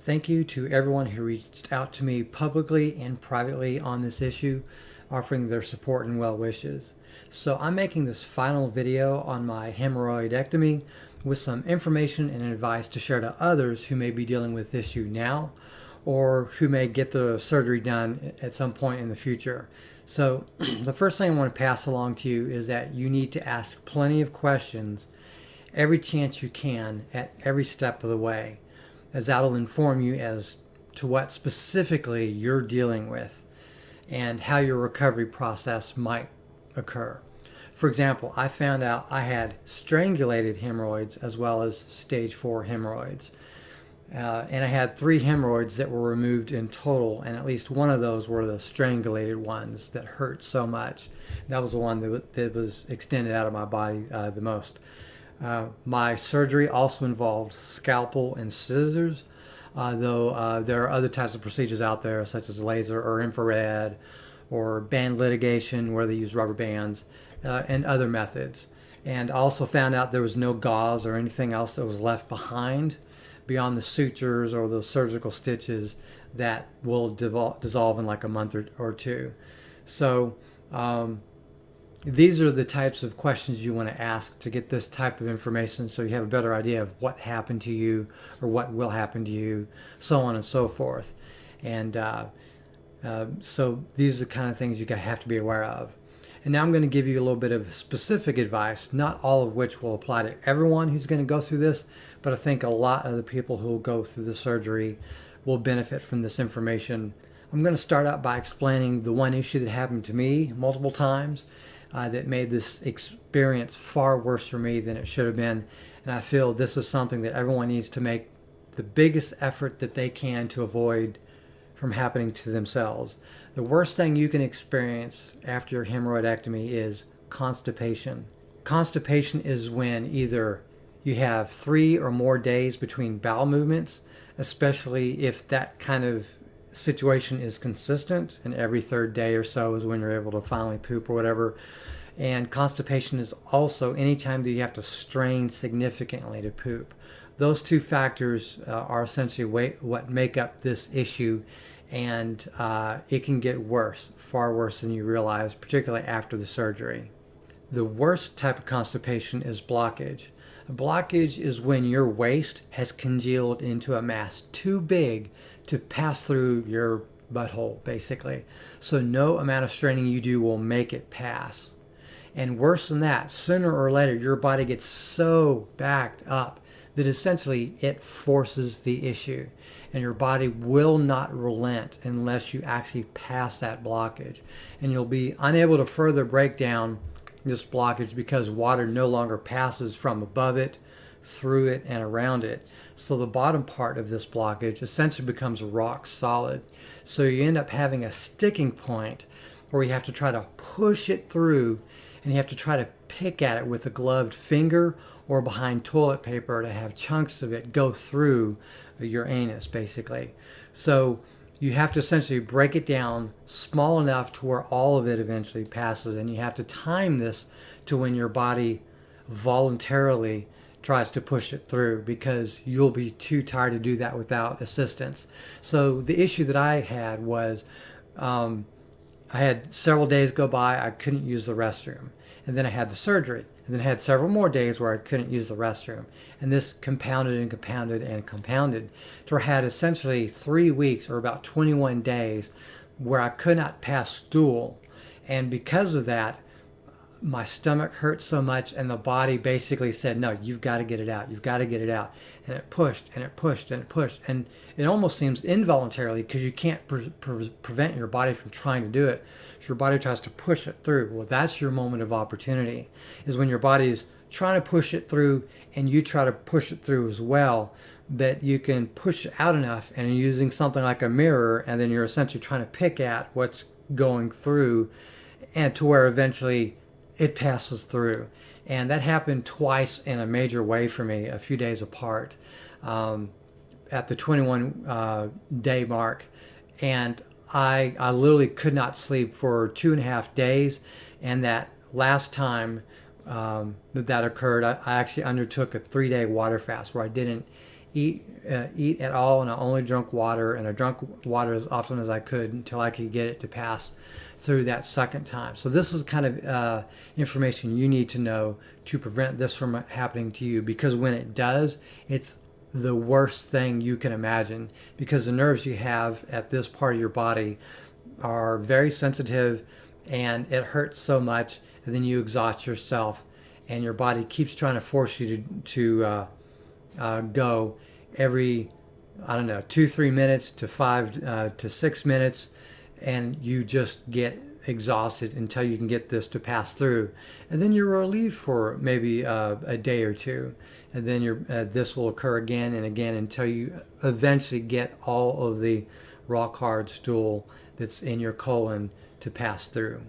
Thank you to everyone who reached out to me publicly and privately on this issue, offering their support and well wishes. So I'm making this final video on my hemorrhoidectomy with some information and advice to share to others who may be dealing with this issue now or who may get the surgery done at some point in the future. So the first thing I want to pass along to you is that you need to ask plenty of questions every chance you can at every step of the way, as that'll inform you as to what specifically you're dealing with and how your recovery process might occur. For example, I found out I had strangulated hemorrhoids as well as stage 4 hemorrhoids. And I had 3 hemorrhoids that were removed in total, and at least one of those were the strangulated ones that hurt so much. That was the one that was extended out of my body the most. My surgery also involved scalpel and scissors, though there are other types of procedures out there such as laser or infrared or band ligation where they use rubber bands and other methods. And I also found out there was no gauze or anything else that was left behind beyond the sutures or those surgical stitches that will dissolve in like a month or two. So these are the types of questions you want to ask to get this type of information so you have a better idea of what happened to you or what will happen to you, so on and so forth. And so these are the kind of things you have to be aware of. And now I'm going to give you a little bit of specific advice, not all of which will apply to everyone who's going to go through this, but I think a lot of the people who will go through the surgery will benefit from this information. I'm going to start out by explaining the one issue that happened to me multiple times that made this experience far worse for me than it should have been. And I feel this is something that everyone needs to make the biggest effort that they can to avoid from happening to themselves. The worst thing you can experience after your hemorrhoidectomy is constipation. Constipation is when either you have 3 or more days between bowel movements, especially if that kind of situation is consistent, and every 3rd day or so is when you're able to finally poop or whatever. And constipation is also anytime that you have to strain significantly to poop. Those 2 factors are essentially what make up this issue, and it can get worse, far worse than you realize, particularly after the surgery. The worst type of constipation is blockage. A blockage is when your waste has congealed into a mass too big to pass through your butthole, basically. So no amount of straining you do will make it pass. And worse than that, sooner or later, your body gets so backed up that essentially it forces the issue. And your body will not relent unless you actually pass that blockage. And you'll be unable to further break down this blockage because water no longer passes from above it, through it, and around it. So the bottom part of this blockage essentially becomes rock solid. So you end up having a sticking point where you have to try to push it through, and you have to try to pick at it with a gloved finger or behind toilet paper to have chunks of it go through your anus, basically. So you have to essentially break it down small enough to where all of it eventually passes, and you have to time this to when your body voluntarily tries to push it through, because you'll be too tired to do that without assistance. So the issue that I had was I had several days go by I couldn't use the restroom, and then I had the surgery, and then I had several more days where I couldn't use the restroom, and this compounded and compounded and compounded to where I had essentially 3 weeks or about 21 days where I could not pass stool. And because of that, my stomach hurt so much, and the body basically said, no, you've got to get it out, you've got to get it out. And it pushed and it pushed and it pushed, and it almost seems involuntarily because you can't prevent your body from trying to do it. So your body tries to push it through. Well, that's your moment of opportunity, is when your body's trying to push it through and you try to push it through as well, that you can push it out enough, and you're using something like a mirror, and then you're essentially trying to pick at what's going through, and to where eventually it passes through. And that happened twice in a major way for me, a few days apart, at the 21 day mark. And I literally could not sleep for 2.5 days. And that last time that occurred, I actually undertook a 3-day water fast where I didn't eat at all, and I only drank water, and I drank water as often as I could until I could get it to pass through that second time. So this is kind of information you need to know to prevent this from happening to you, because when it does, it's the worst thing you can imagine, because the nerves you have at this part of your body are very sensitive, and it hurts so much, and then you exhaust yourself, and your body keeps trying to force you to go every, I don't know, 2-3 minutes to 5 to 6 minutes, and you just get exhausted until you can get this to pass through, and then you're relieved for maybe a day or two, and then this will occur again and again until you eventually get all of the rock hard stool that's in your colon to pass through.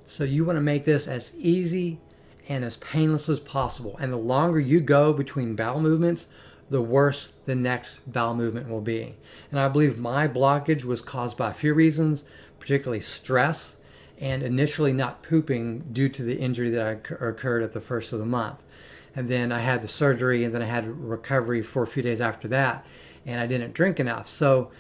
So you want to make this as easy and as painless as possible, and the longer you go between bowel movements, the worse the next bowel movement will be. And I believe my blockage was caused by a few reasons, particularly stress and initially not pooping due to the injury that occurred at the first of the month. And then I had the surgery, and then I had recovery for a few days after that, and I didn't drink enough. So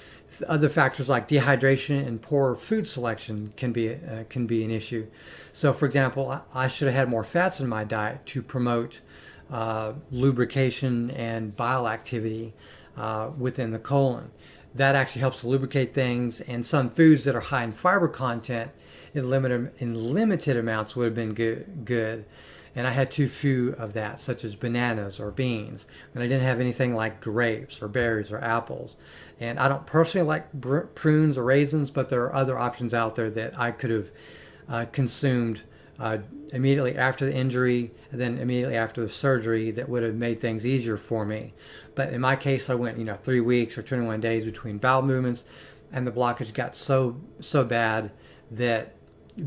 other factors like dehydration and poor food selection can be an issue. So for example, I should have had more fats in my diet to promote lubrication and bile activity within the colon. That actually helps to lubricate things, and some foods that are high in fiber content in limited amounts would have been good. And I had too few of that, such as bananas or beans. And I didn't have anything like grapes or berries or apples. And I don't personally like prunes or raisins, but there are other options out there that I could have consumed immediately after the injury and then immediately after the surgery that would have made things easier for me. But in my case, I went 3 weeks or 21 days between bowel movements, and the blockage got so bad that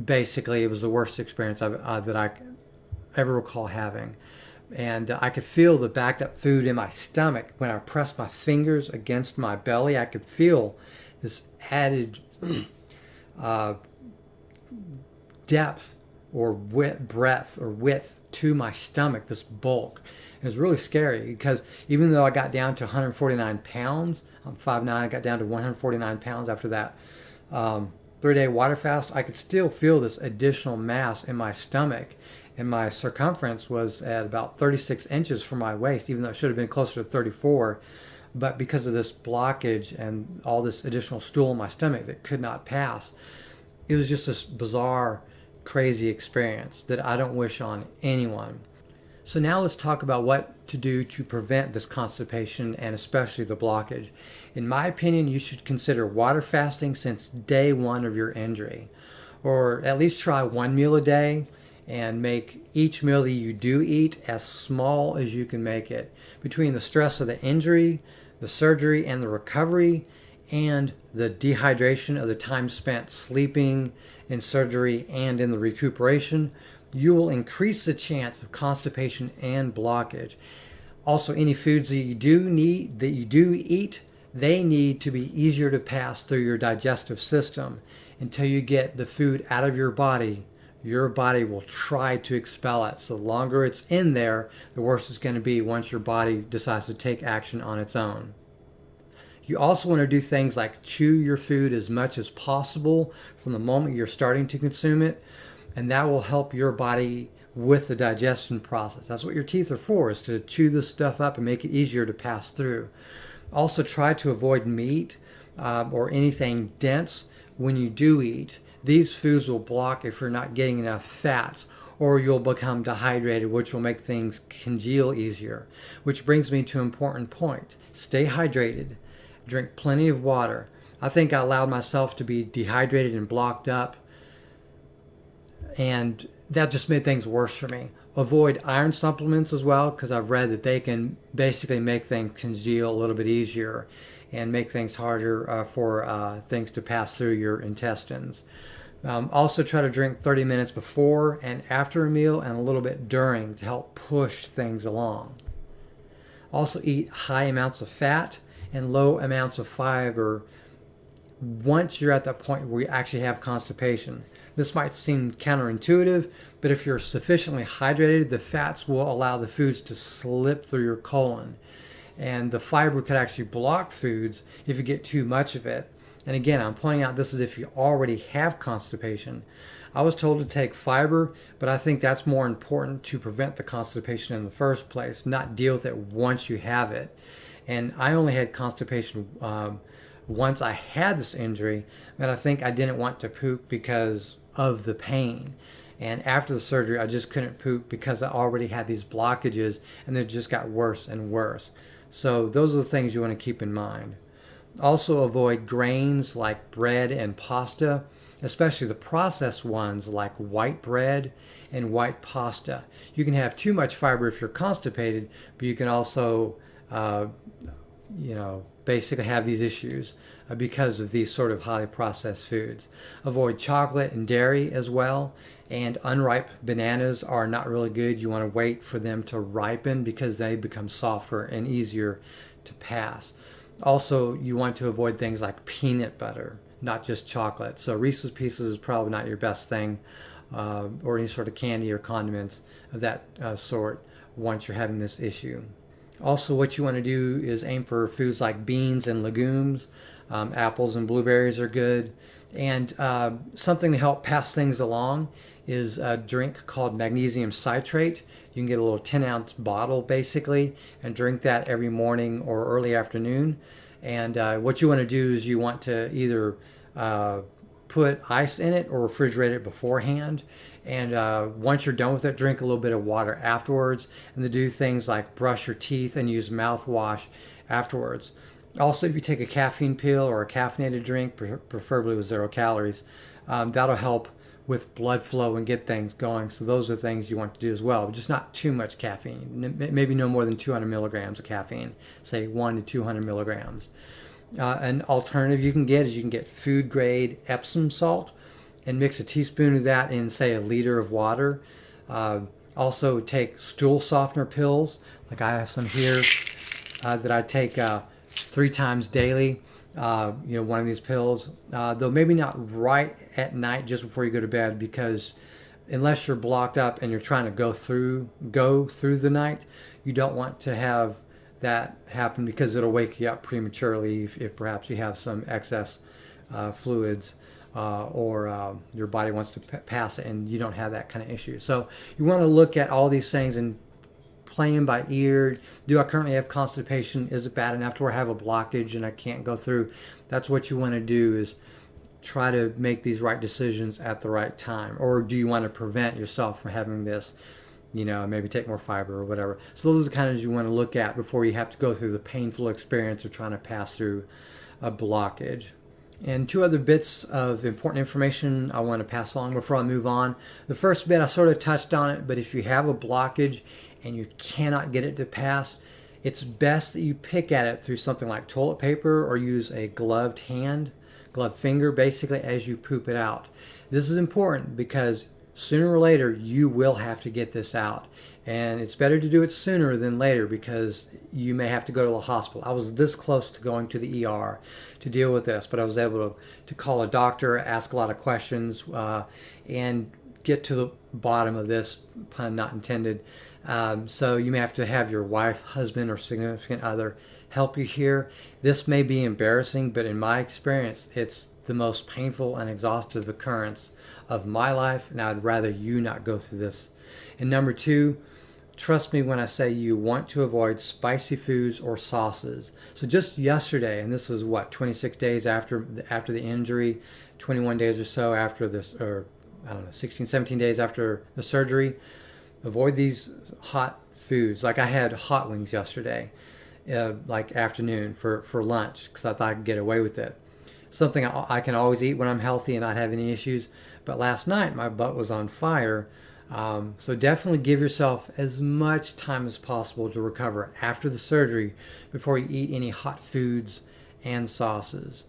basically it was the worst experience that I ever recall having. And I could feel the backed up food in my stomach. When I pressed my fingers against my belly, I could feel this added depth or breadth or width to my stomach, this bulk. It was really scary, because even though I got down to 149 pounds, I'm 5'9", I got down to 149 pounds after that 3-day water fast, I could still feel this additional mass in my stomach. And my circumference was at about 36 inches from my waist, even though it should have been closer to 34. But because of this blockage and all this additional stool in my stomach that could not pass, it was just this bizarre, crazy experience that I don't wish on anyone. So now let's talk about what to do to prevent this constipation and especially the blockage. In my opinion, you should consider water fasting since day one of your injury, or at least try 1 meal a day, and make each meal that you do eat as small as you can make it. Between the stress of the injury, the surgery, and the recovery, and the dehydration of the time spent sleeping, in surgery, and in the recuperation, you will increase the chance of constipation and blockage. Also, any foods that you do eat, they need to be easier to pass through your digestive system. Until you get the food out of your body will try to expel it. So the longer it's in there, the worse it's going to be once your body decides to take action on its own. You also want to do things like chew your food as much as possible from the moment you're starting to consume it, and that will help your body with the digestion process. That's what your teeth are for, is to chew this stuff up and make it easier to pass through. Also, try to avoid meat or anything dense when you do eat. These foods will block if you're not getting enough fats, or you'll become dehydrated, which will make things congeal easier. Which brings me to an important point. Stay hydrated. Drink plenty of water. I think I allowed myself to be dehydrated and blocked up, and that just made things worse for me. Avoid iron supplements as well, because I've read that they can basically make things congeal a little bit easier and make things harder for things to pass through your intestines. Also try to drink 30 minutes before and after a meal, and a little bit during, to help push things along. Also eat high amounts of fat and low amounts of fiber once you're at that point where you actually have constipation. This might seem counterintuitive, but if you're sufficiently hydrated, the fats will allow the foods to slip through your colon. And the fiber could actually block foods if you get too much of it. And again, I'm pointing out this is if you already have constipation. I was told to take fiber, but I think that's more important to prevent the constipation in the first place, not deal with it once you have it. And I only had constipation once I had this injury, and I think I didn't want to poop because of the pain. And after the surgery, I just couldn't poop because I already had these blockages, and they just got worse and worse. So those are the things you want to keep in mind. Also avoid grains like bread and pasta, especially the processed ones like white bread and white pasta. You can have too much fiber if you're constipated, but you can also, basically have these issues because of these sort of highly processed foods. Avoid chocolate and dairy as well. And unripe bananas are not really good. You want to wait for them to ripen because they become softer and easier to pass. Also, you want to avoid things like peanut butter, not just chocolate. So Reese's Pieces is probably not your best thing, or any sort of candy or condiments of that sort once you're having this issue. Also, what you want to do is aim for foods like beans and legumes. Apples and blueberries are good. And something to help pass things along is a drink called Magnesium Citrate. You can get a little 10-ounce bottle basically and drink that every morning or early afternoon. And what you want to do is you want to either put ice in it or refrigerate it beforehand. And once you're done with it, drink a little bit of water afterwards. And to do things like brush your teeth and use mouthwash afterwards. Also, if you take a caffeine pill or a caffeinated drink, preferably with 0 calories, that'll help with blood flow and get things going. So those are things you want to do as well, just not too much caffeine. Maybe no more than 200 milligrams of caffeine, say 1 to 200 milligrams. An alternative you can get is you can get food grade Epsom salt and mix a teaspoon of that in, say, a liter of water. Also take stool softener pills, like I have some here that I take 3 times daily. One of these pills, though maybe not right at night just before you go to bed, because unless you're blocked up and you're trying to go through the night, you don't want to have that happen because it'll wake you up prematurely if perhaps you have some excess fluids or your body wants to pass it and you don't have that kind of issue. So you want to look at all these things and playing by ear. Do I currently have constipation? Is it bad enough to where I have a blockage and I can't go through? That's what you want to do, is try to make these right decisions at the right time. Or do you want to prevent yourself from having this, maybe take more fiber or whatever. So those are the kind of you want to look at before you have to go through the painful experience of trying to pass through a blockage. And 2 other bits of important information I want to pass along before I move on. The first bit, I sort of touched on it, but if you have a blockage and you cannot get it to pass, it's best that you pick at it through something like toilet paper or use a gloved finger, basically, as you poop it out. This is important because sooner or later you will have to get this out. And it's better to do it sooner than later because you may have to go to the hospital. I was this close to going to the ER to deal with this, but I was able to call a doctor, ask a lot of questions, and get to the bottom of this, pun not intended. So you may have to have your wife, husband, or significant other help you here. This may be embarrassing, but in my experience, it's the most painful and exhaustive occurrence of my life, and I'd rather you not go through this. And number 2, trust me when I say you want to avoid spicy foods or sauces. So just yesterday, and this is 26 days after the injury, 21 days or so after this, or 16, 17 days after the surgery, avoid these hot foods. Like I had hot wings yesterday, like afternoon for lunch, because I thought I could get away with it. Something I can always eat when I'm healthy and not have any issues. But last night my butt was on fire. So definitely give yourself as much time as possible to recover after the surgery before you eat any hot foods and sauces.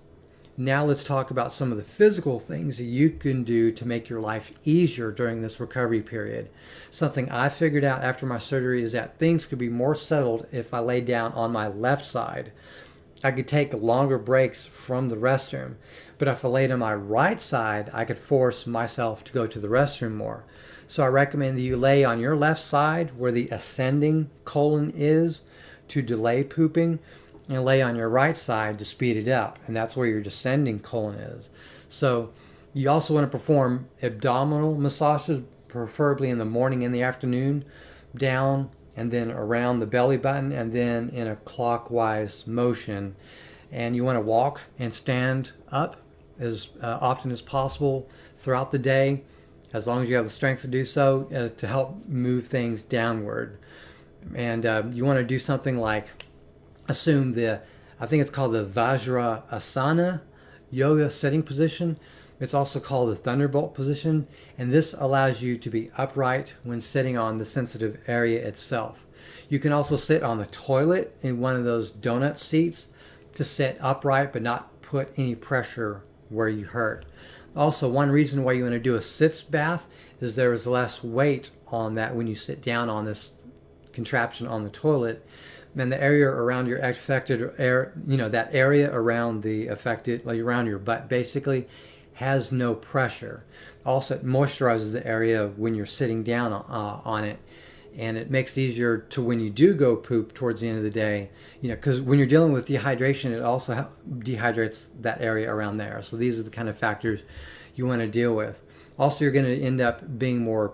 Now let's talk about some of the physical things that you can do to make your life easier during this recovery period. Something I figured out after my surgery is that things could be more settled if I lay down on my left side. I could take longer breaks from the restroom, but if I laid on my right side, I could force myself to go to the restroom more. So I recommend that you lay on your left side where the ascending colon is to delay pooping and lay on your right side to speed it up, and that's where your descending colon is. So you also want to perform abdominal massages, preferably in the morning and the afternoon, down and then around the belly button and then in a clockwise motion. And you want to walk and stand up as often as possible throughout the day, as long as you have the strength to do so, to help move things downward. And you want to do something like assume I think it's called the Vajrasana yoga sitting position. It's also called the thunderbolt position, and this allows you to be upright when sitting on the sensitive area itself. You can also sit on the toilet in one of those donut seats to sit upright but not put any pressure where you hurt. Also, one reason why you want to do a sitz bath is there is less weight on that when you sit down on this contraption on the toilet. And the area around your affected air, that area around the affected, like around your butt basically, has no pressure. Also, it moisturizes the area when you're sitting down on it, and it makes it easier to when you do go poop towards the end of the day, because when you're dealing with dehydration, it also dehydrates that area around there. So these are the kind of factors you want to deal with. Also, you're going to end up being more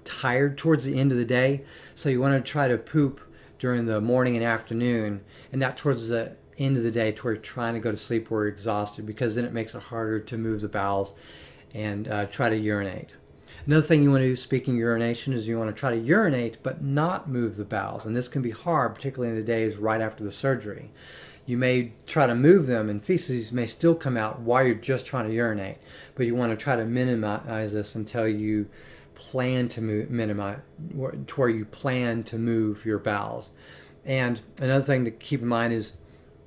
tired towards the end of the day, so you want to try to poop during the morning and afternoon, and not towards the end of the day to where you're trying to go to sleep where you're exhausted, because then it makes it harder to move the bowels and try to urinate. Another thing you want to do, speaking of urination, is you want to try to urinate but not move the bowels, and this can be hard, particularly in the days right after the surgery. You may try to move them and feces may still come out while you're just trying to urinate, but you want to try to minimize this until you plan to minimize to where you plan to move your bowels. And another thing to keep in mind is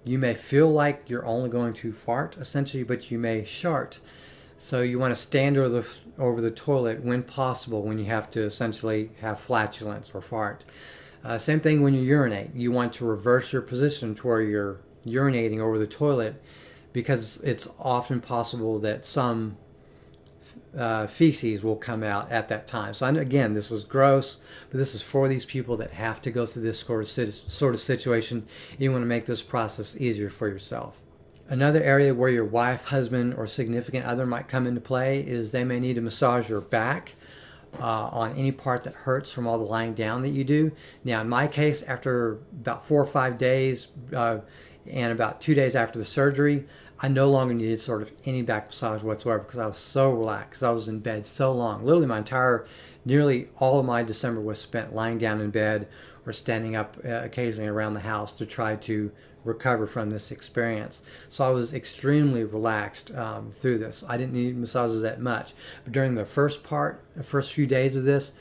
you may feel like you're only going to fart essentially, but you may shart. So you want to stand over the toilet when possible, when you have to essentially have flatulence or fart. Same thing when you urinate. You want to reverse your position to where you're urinating over the toilet, because it's often possible that some feces will come out at that time. So again, this is gross, but this is for these people that have to go through this sort of situation. You want to make this process easier for yourself. Another area where your wife, husband, or significant other might come into play is they may need to massage your back on any part that hurts from all the lying down that you do. Now, in my case, after about 4 or 5 days and about 2 days after the surgery, I no longer needed sort of any back massage whatsoever, because I was so relaxed. I was in bed so long. Literally nearly all of my December was spent lying down in bed or standing up occasionally around the house to try to recover from this experience. So I was extremely relaxed through this. I didn't need massages that much. But during the first few days of this,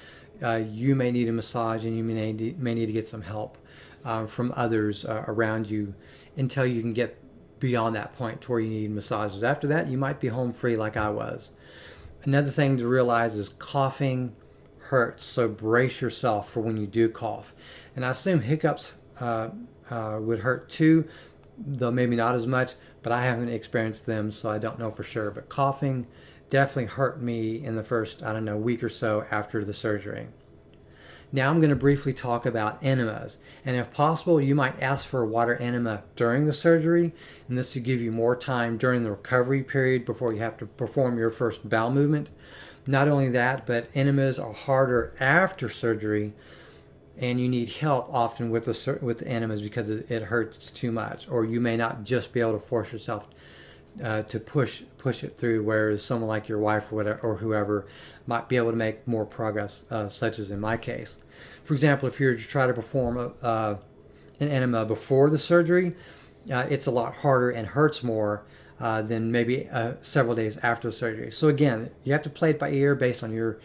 you may need a massage, and you may need to get some help from others around you until you can get beyond that point to where you need massages. After that, you might be home free like I was. Another thing to realize is coughing hurts, so brace yourself for when you do cough. And I assume hiccups would hurt too, though maybe not as much, but I haven't experienced them, so I don't know for sure. But coughing definitely hurt me in the first, week or so after the surgery. Now I'm going to briefly talk about enemas, and if possible, you might ask for a water enema during the surgery, and this will give you more time during the recovery period before you have to perform your first bowel movement. Not only that, but enemas are harder after surgery, and you need help often with the enemas because it hurts too much, or you may not just be able to force yourself to push it through, whereas someone like your wife or whoever might be able to make more progress, such as in my case. For example, if you're to try to perform an enema before the surgery, it's a lot harder and hurts more than maybe several days after the surgery. So again, you have to play it by ear based on your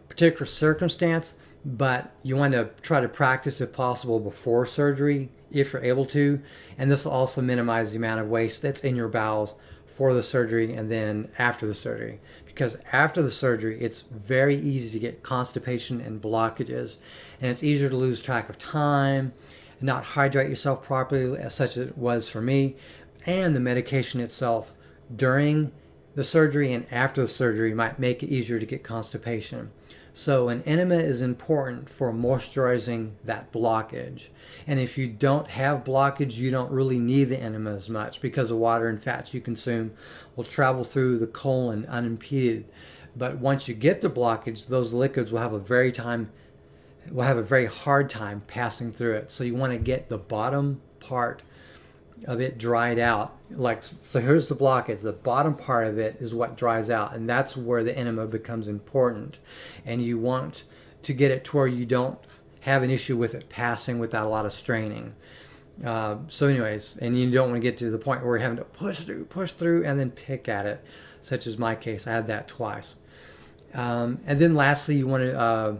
particular circumstance, but you want to try to practice if possible before surgery if you're able to, and this will also minimize the amount of waste that's in your bowels for the surgery and then after the surgery, because after the surgery it's very easy to get constipation and blockages, and it's easier to lose track of time and not hydrate yourself properly, as such as it was for me, and the medication itself during the surgery and after the surgery might make it easier to get constipation. So an enema is important for moisturizing that blockage. And if you don't have blockage, you don't really need the enema as much, because the water and fats you consume will travel through the colon unimpeded. But once you get the blockage, those liquids will have a very hard time passing through it. So you want to get the bottom part of it dried out. So here's the blockage. The bottom part of it is what dries out, and that's where the enema becomes important. And you want to get it to where you don't have an issue with it passing without a lot of straining. So anyways, and you don't want to get to the point where you're having to push through, and then pick at it, such as my case. I had that twice. And then lastly, you want to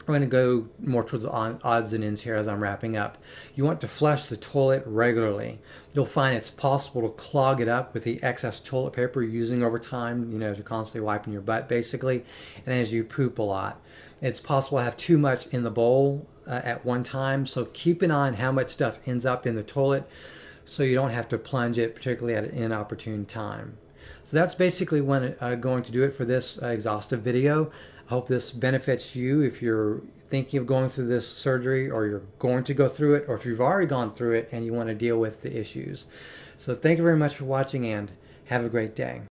I'm going to go more towards the odds and ends here as I'm wrapping up. You want to flush the toilet regularly. You'll find it's possible to clog it up with the excess toilet paper you're using over time, as you're constantly wiping your butt, basically, and as you poop a lot. It's possible to have too much in the bowl at one time, so keep an eye on how much stuff ends up in the toilet so you don't have to plunge it, particularly at an inopportune time. So that's basically going to do it for this exhaustive video. I hope this benefits you if you're thinking of going through this surgery, or you're going to go through it, or if you've already gone through it and you want to deal with the issues. So thank you very much for watching, and have a great day.